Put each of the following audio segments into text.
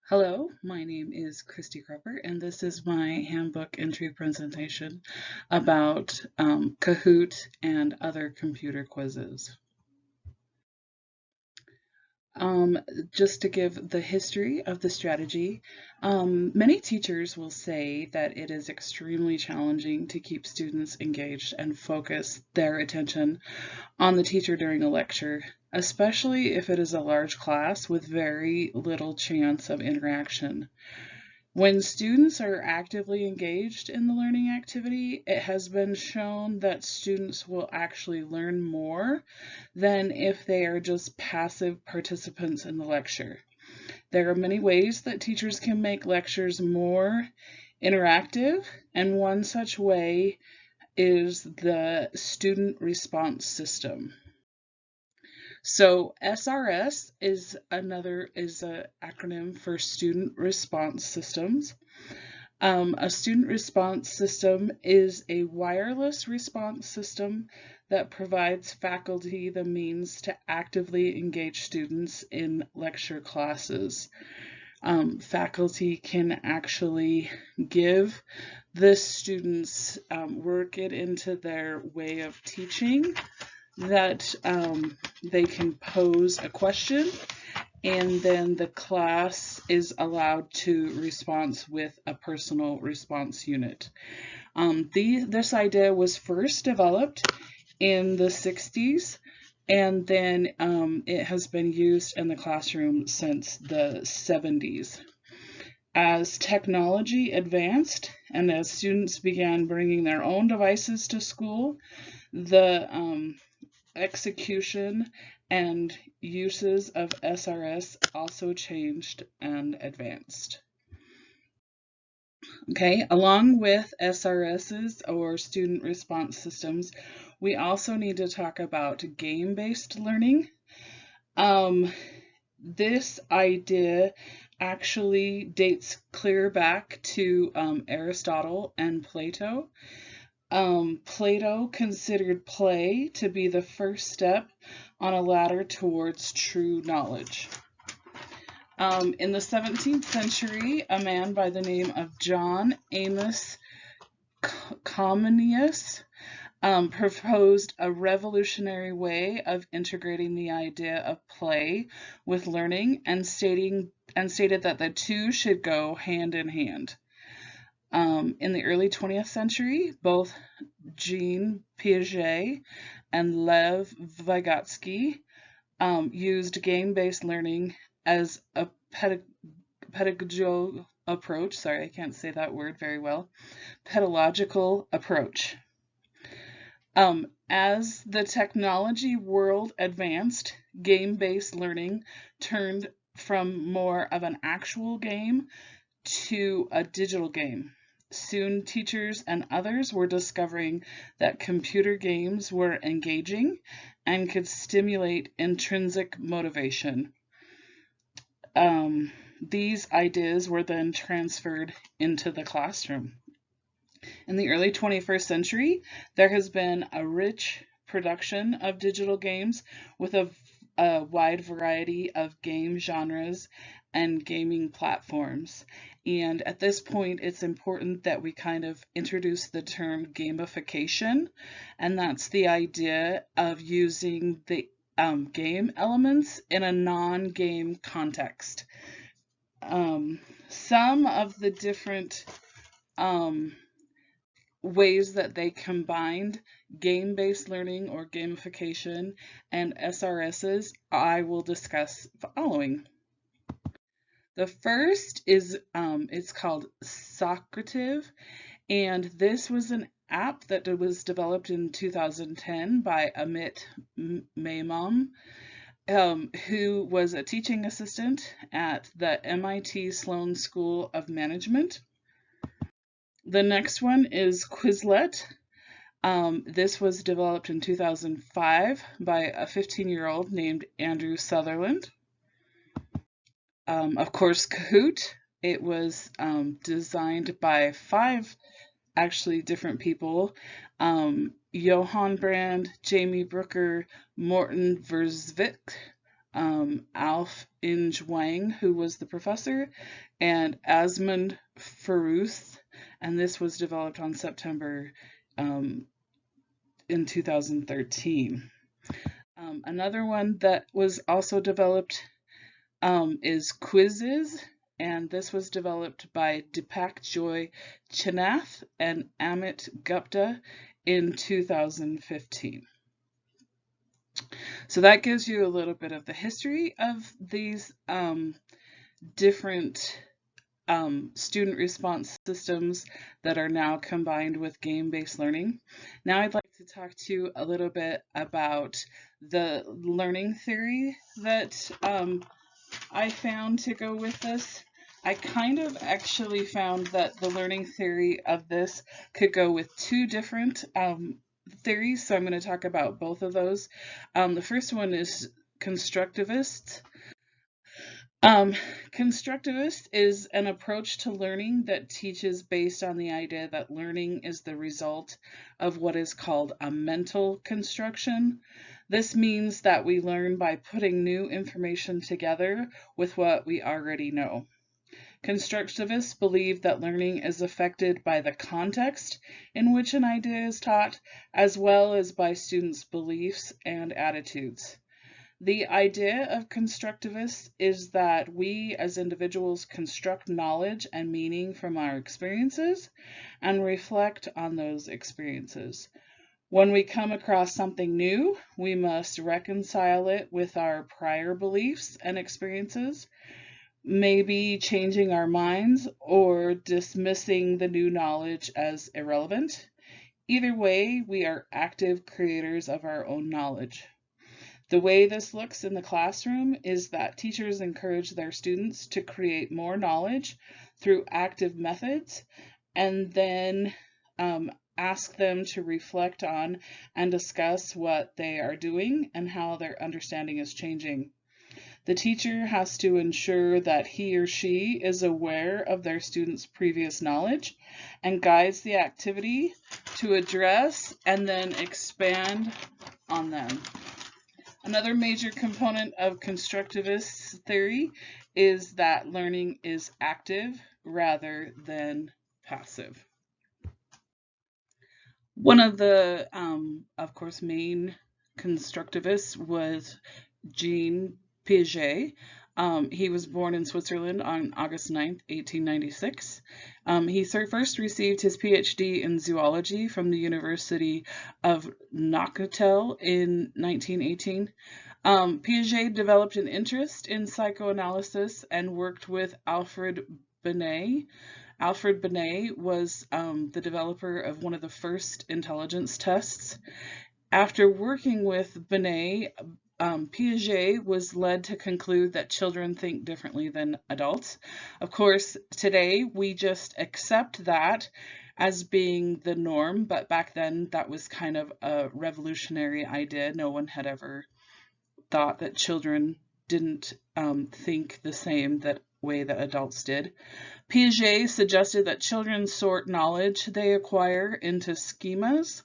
Hello, my name is Christy Cropper, and this is my handbook entry presentation about Kahoot and other computer quizzes. Um, just to give the history of the strategy, many teachers will say that it is extremely challenging to keep students engaged and focus their attention on the teacher during a lecture, especially if it is a large class with very little chance of interaction. When students are actively engaged in the learning activity, it has been shown that students will actually learn more than if they are just passive participants in the lecture. There are many ways that teachers can make lectures more interactive, and one such way is the student response system. So SRS is an acronym for Student Response Systems. A student response system is a wireless response system that provides faculty the means to actively engage students in lecture classes. Faculty can actually give the students, work it into their way of teaching, that they can pose a question, and then the class is allowed to respond with a personal response unit. This idea was first developed in the 60s, and then it has been used in the classroom since the 70s. As technology advanced and as students began bringing their own devices to school, the execution and uses of SRS also changed and advanced. Okay, along with SRSs or student response systems, we also need to talk about game-based learning. This idea actually dates clear back to Aristotle and Plato. Plato considered play to be the first step on a ladder towards true knowledge. In the 17th century, a man by the name of John Amos Comenius proposed a revolutionary way of integrating the idea of play with learning, and stated that the two should go hand in hand. In the early 20th century, both Jean Piaget and Lev Vygotsky used game-based learning as a pedagogical approach. Sorry, I can't say that word very well. Pedagogical approach. As the technology world advanced, game-based learning turned from more of an actual game to a digital game. Soon, teachers and others were discovering that computer games were engaging and could stimulate intrinsic motivation. These ideas were then transferred into the classroom. In the early 21st century, there has been a rich production of digital games with a wide variety of game genres and gaming platforms. And at this point, it's important that we kind of introduce the term gamification, and that's the idea of using the game elements in a non-game context. Some of the different ways that they combined game-based learning or gamification and SRSs I will discuss following. The first is it's called Socrative, and this was an app that was developed in 2010 by Amit Maimam, who was a teaching assistant at the MIT Sloan School of Management. The next one is Quizlet. This was developed in 2005 by a 15-year-old named Andrew Sutherland. Of course, Kahoot. It was designed by 5 actually different people. Johan Brand, Jamie Brooker, Morten Versvik, Alf Inge Wang, who was the professor, and Asmund Faruth, and this was developed on September in 2013. Another one that was also developed is Quizzes, and this was developed by Deepak Joy Chinath and Amit Gupta in 2015. So that gives you a little bit of the history of these different student response systems that are now combined with game-based learning. Now I'd like to talk to you a little bit about the learning theory that I found to go with this. I kind of actually found that the learning theory of this could go with two different theories, so I'm going to talk about both of those. The first one is constructivist. Constructivist is an approach to learning that teaches based on the idea that learning is the result of what is called a mental construction. This means that we learn by putting new information together with what we already know. Constructivists believe that learning is affected by the context in which an idea is taught, as well as by students' beliefs and attitudes. The idea of constructivists is that we as individuals construct knowledge and meaning from our experiences and reflect on those experiences. When we come across something new, we must reconcile it with our prior beliefs and experiences, maybe changing our minds or dismissing the new knowledge as irrelevant. Either way, we are active creators of our own knowledge. The way this looks in the classroom is that teachers encourage their students to create more knowledge through active methods, and then ask them to reflect on and discuss what they are doing and how their understanding is changing. The teacher has to ensure that he or she is aware of their students' previous knowledge and guides the activity to address and then expand on them. Another major component of constructivist theory is that learning is active rather than passive. One of the, of course, main constructivists was Jean Piaget. He was born in Switzerland on August 9th, 1896. He first received his PhD in zoology from the University of Neuchâtel in 1918. Piaget developed an interest in psychoanalysis and worked with Alfred Binet. Alfred Binet was the developer of one of the first intelligence tests. After working with Binet, Piaget was led to conclude that children think differently than adults. Of course, today we just accept that as being the norm, but back then that was kind of a revolutionary idea. No one had ever thought that children didn't think the same way that adults did. Piaget suggested that children sort knowledge they acquire into schemas.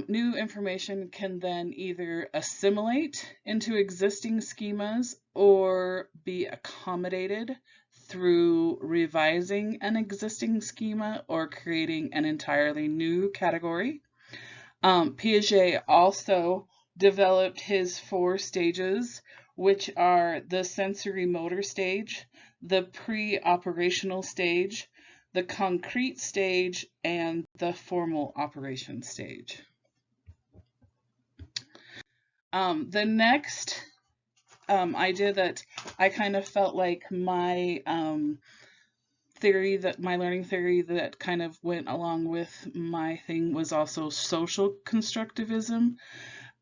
New information can then either assimilate into existing schemas or be accommodated through revising an existing schema or creating an entirely new category. Piaget also developed his 4 stages, which are the sensory motor stage, the pre-operational stage, the concrete stage, and the formal operation stage. The next idea that I kind of felt like my learning theory that kind of went along with my thing was also social constructivism.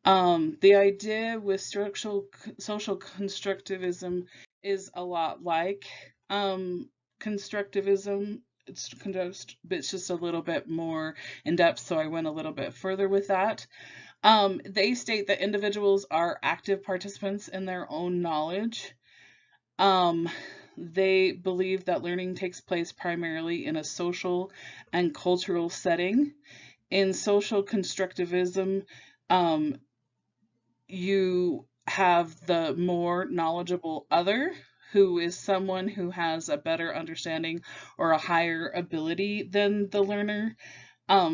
The idea with social constructivism is a lot like constructivism. It's just a little bit more in depth, so I went a little bit further with that. They state that individuals are active participants in their own knowledge. They believe that learning takes place primarily in a social and cultural setting. In social constructivism, you have the more knowledgeable other, who is someone who has a better understanding or a higher ability than the learner.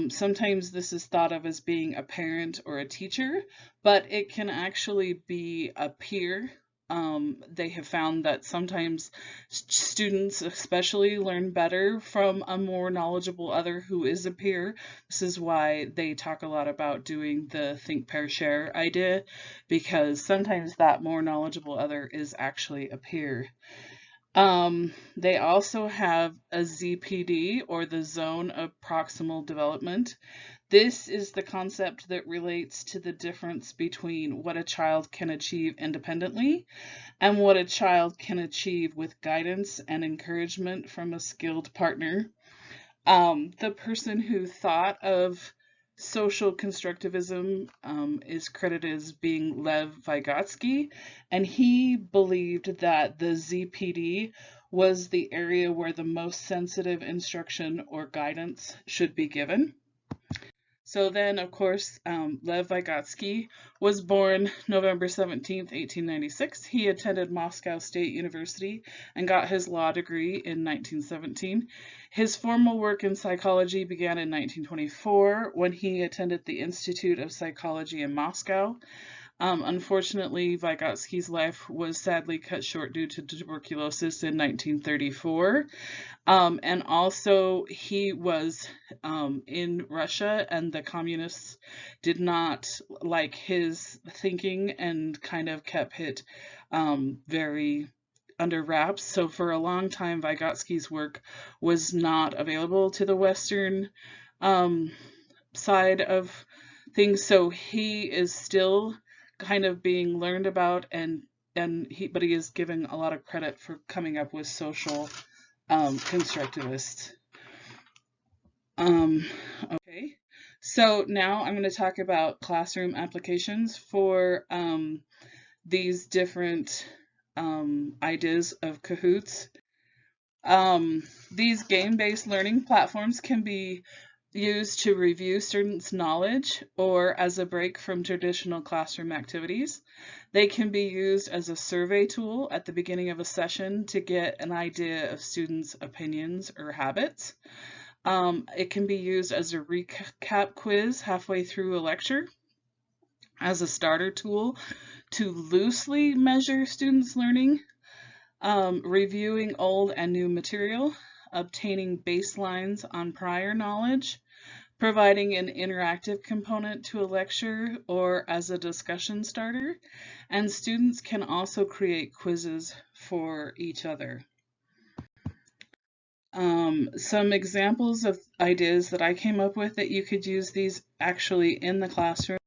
Sometimes this is thought of as being a parent or a teacher, but it can actually be a peer. They have found that sometimes students especially learn better from a more knowledgeable other who is a peer. This is why they talk a lot about doing the think, pair, share idea, because sometimes that more knowledgeable other is actually a peer. They also have a ZPD, or the zone of proximal development. This is the concept that relates to the difference between what a child can achieve independently and what a child can achieve with guidance and encouragement from a skilled partner. The person who thought of social constructivism is credited as being Lev Vygotsky, and he believed that the ZPD was the area where the most sensitive instruction or guidance should be given. So then, of course, Lev Vygotsky was born November 17th, 1896. He attended Moscow State University and got his law degree in 1917. His formal work in psychology began in 1924 when he attended the Institute of Psychology in Moscow. Unfortunately, Vygotsky's life was sadly cut short due to tuberculosis in 1934. And also, he was in Russia, and the communists did not like his thinking and kind of kept it very under wraps. So for a long time, Vygotsky's work was not available to the Western side of things. So he is still kind of being learned about, but he is given a lot of credit for coming up with social constructivist. Okay, so now I'm going to talk about classroom applications for these different ideas of Kahoots. These game-based learning platforms can be used to review students' knowledge or as a break from traditional classroom activities. They can be used as a survey tool at the beginning of a session to get an idea of students' opinions or habits. It can be used as a recap quiz halfway through a lecture, as a starter tool to loosely measure students' learning, reviewing old and new material, obtaining baselines on prior knowledge, providing an interactive component to a lecture or as a discussion starter, and students can also create quizzes for each other. Some examples of ideas that I came up with that you could use these actually in the classroom.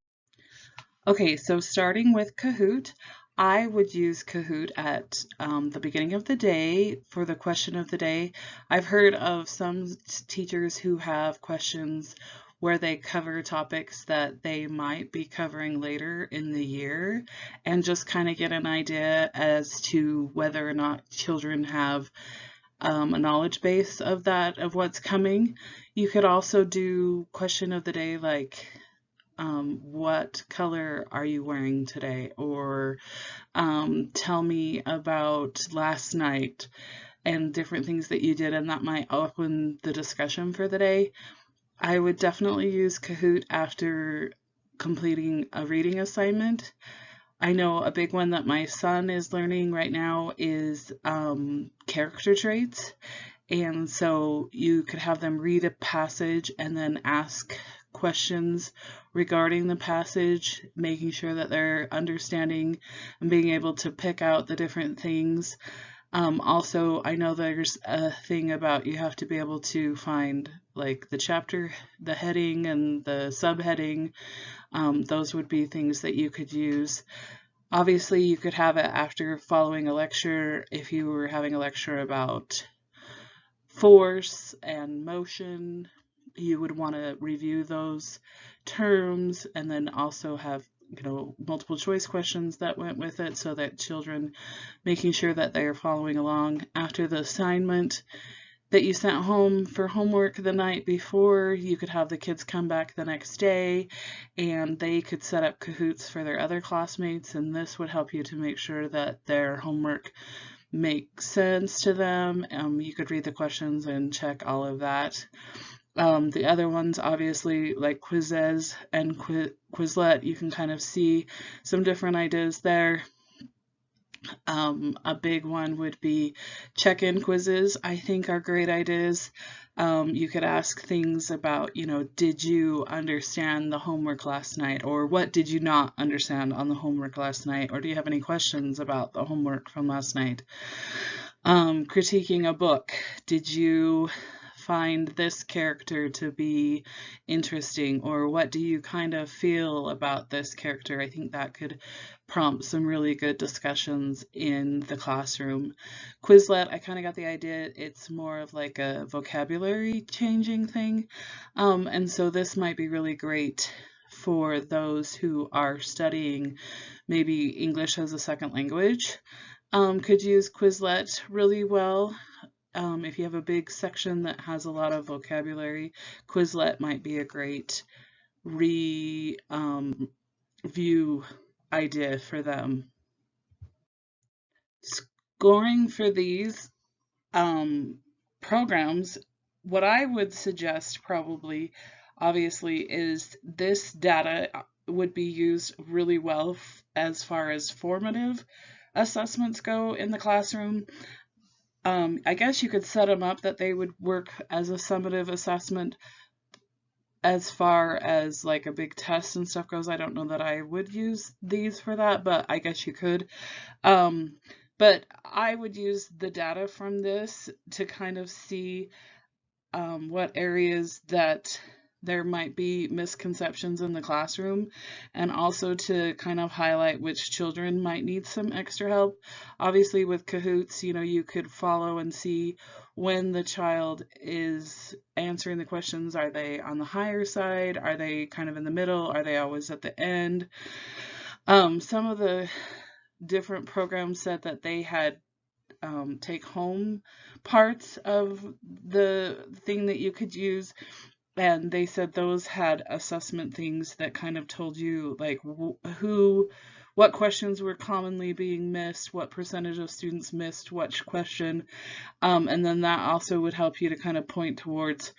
Okay, so starting with Kahoot, I would use Kahoot at the beginning of the day for the question of the day. I've heard of some teachers who have questions where they cover topics that they might be covering later in the year and just kind of get an idea as to whether or not children have a knowledge base of that, of what's coming. You could also do question of the day like, what color are you wearing today? Or tell me about last night, and different things that you did, and that might open the discussion for the day. I would definitely use Kahoot after completing a reading assignment. I know a big one that my son is learning right now is character traits. And so you could have them read a passage and then ask questions regarding the passage, making sure that they're understanding and being able to pick out the different things. Also, I know there's a thing about you have to be able to find like the chapter, the heading, and the subheading. Those would be things that you could use. Obviously, you could have it after following a lecture. If you were having a lecture about force and motion, you would want to review those terms and then also have multiple choice questions that went with it, so that children making sure that they are following along. After the assignment, that you sent home for homework the night before, you could have the kids come back the next day and they could set up Kahoots for their other classmates, and this would help you to make sure that their homework makes sense to them. You could read the questions and check all of that. The other ones, obviously, like Quizizz and Quizlet, you can kind of see some different ideas there. A big one would be check-in quizzes, I think are great ideas. You could ask things about, did you understand the homework last night? Or what did you not understand on the homework last night? Or do you have any questions about the homework from last night? Critiquing a book. Did you find this character to be interesting, or what do you kind of feel about this character? I think that could prompt some really good discussions in the classroom. Quizlet, I kind of got the idea it's more of like a vocabulary changing thing, and so this might be really great for those who are studying maybe English as a second language. Could use Quizlet really well. If you have a big section that has a lot of vocabulary, Quizlet might be a great review idea for them. Scoring for these programs, what I would suggest probably, obviously, is this data would be used really well as far as formative assessments go in the classroom. I guess you could set them up that they would work as a summative assessment as far as like a big test and stuff goes. I don't know that I would use these for that, but I guess you could. But I would use the data from this to kind of see what areas that there might be misconceptions in the classroom, and also to kind of highlight which children might need some extra help. Obviously with Kahoots, you could follow and see when the child is answering the questions. Are they on the higher side? Are they kind of in the middle? Are they always at the end? Some of the different programs said that they had take home parts of the thing that you could use, and they said those had assessment things that kind of told you like what questions were commonly being missed, what percentage of students missed which question, and then that also would help you to kind of point towards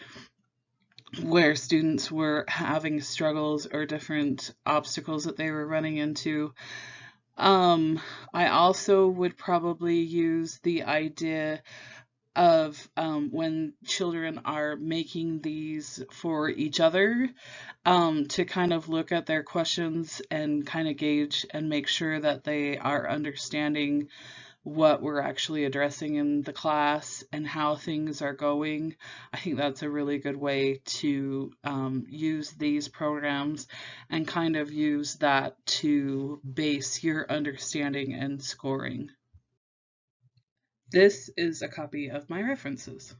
where students were having struggles or different obstacles that they were running into. I also would probably use the idea of when children are making these for each other, to kind of look at their questions and kind of gauge and make sure that they are understanding what we're actually addressing in the class and how things are going. I think that's a really good way to use these programs and kind of use that to base your understanding and scoring. This is a copy of my references.